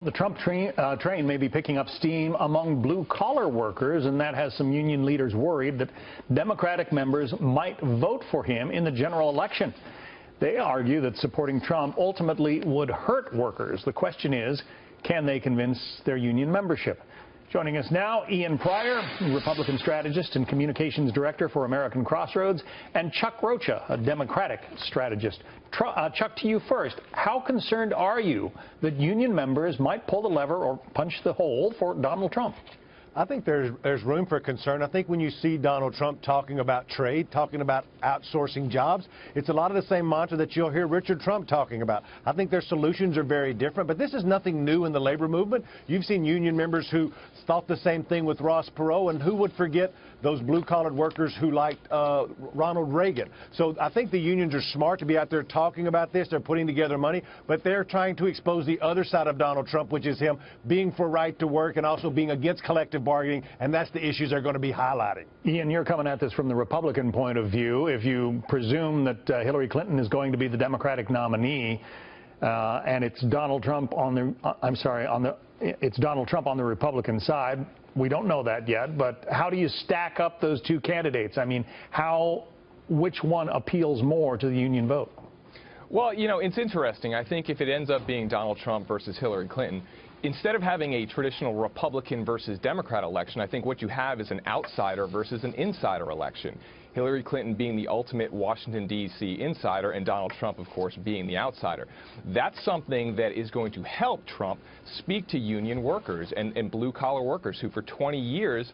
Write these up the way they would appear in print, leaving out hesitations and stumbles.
The Trump train may be picking up steam among blue-collar workers, and that has some union leaders worried that Democratic members might vote for him in the general election. They argue that supporting Trump ultimately would hurt workers. The question is, can they convince their union membership? Joining us now, Ian Pryor, Republican strategist and communications director for American Crossroads, and Chuck Rocha, a Democratic strategist. Chuck, to you first. How concerned are you that union members might pull the lever or punch the hole for Donald Trump? I think there's room for concern. I think when you see Donald Trump talking about trade, talking about outsourcing jobs, it's a lot of the same mantra that you'll hear Richard Trump talking about. I think their solutions are very different, but this is nothing new in the labor movement. You've seen union members who thought the same thing with Ross Perot, and who would forget those blue-collar workers who liked Ronald Reagan. So I think the unions are smart to be out there talking about this. They're putting together money, but they're trying to expose the other side of Donald Trump, which is him being for right to work and also being against collective bargaining, and that's the issues they're going to be highlighting. Ian, you're coming at this from the Republican point of view. If you presume that Hillary Clinton is going to be the Democratic nominee, and it's Donald Trump on the it's Donald Trump on the Republican side. We don't know that yet, but how do you stack up those two candidates? I mean, which one appeals more to the union vote? Well, you know, it's interesting. I think if it ends up being Donald Trump versus Hillary Clinton, instead of having a traditional Republican versus Democrat election, I think what you have is an outsider versus an insider election. Hillary Clinton being the ultimate Washington, D.C. insider, and Donald Trump, of course, being the outsider. That's something that is going to help Trump speak to union workers and blue-collar workers who for 20 years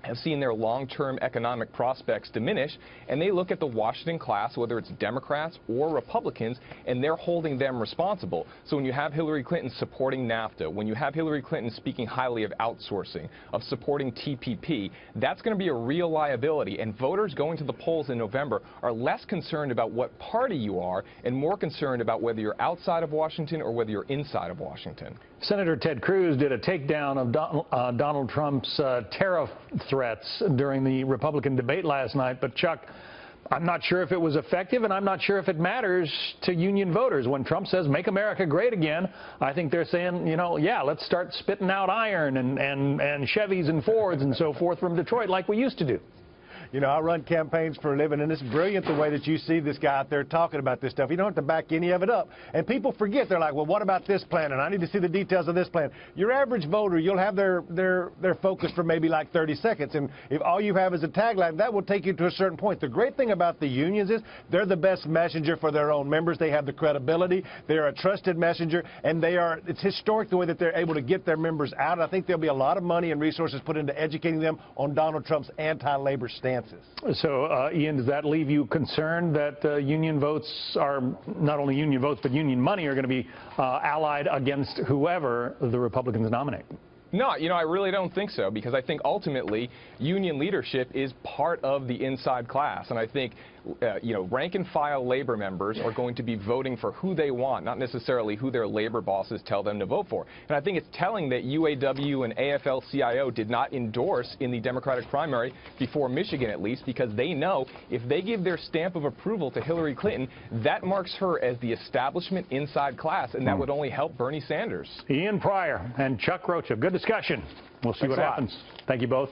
have seen their long-term economic prospects diminish, and they look at the Washington class, whether it's Democrats or Republicans, and they're holding them responsible. So when you have Hillary Clinton supporting NAFTA, when you have Hillary Clinton speaking highly of outsourcing, of supporting TPP, that's going to be a real liability, and voters going to the polls in November are less concerned about what party you are and more concerned about whether you're outside of Washington or whether you're inside of Washington. Senator Ted Cruz did a takedown of Donald Trump's tariff threats during the Republican debate last night. But, Chuck, I'm not sure if it was effective, and I'm not sure if it matters to union voters. When Trump says, make America great again, I think they're saying, you know, yeah, let's start spitting out iron and Chevys and Fords and so forth from Detroit like we used to do. You know, I run campaigns for a living, and it's brilliant the way that you see this guy out there talking about this stuff. You don't have to back any of it up. And people forget. They're like, well, what about this plan? And I need to see the details of this plan. Your average voter, you'll have their focus for maybe like 30 seconds. And if all you have is a tagline, that will take you to a certain point. The great thing about the unions is they're the best messenger for their own members. They have the credibility. They're a trusted messenger. And it's historic the way that they're able to get their members out. I think there'll be a lot of money and resources put into educating them on Donald Trump's anti-labor stance. So, Ian, does that leave you concerned that union votes are, not only union votes, but union money are going to be allied against whoever the Republicans nominate? No, you know, I really don't think so, because I think ultimately union leadership is part of the inside class. And I think, you know, rank-and-file labor members are going to be voting for who they want, not necessarily who their labor bosses tell them to vote for. And I think it's telling that UAW and AFL-CIO did not endorse in the Democratic primary before Michigan, at least, because they know if they give their stamp of approval to Hillary Clinton, that marks her as the establishment inside class, and that would only help Bernie Sanders. Ian Pryor and Chuck Rocha, good discussion. We'll see what happens. Thank you both.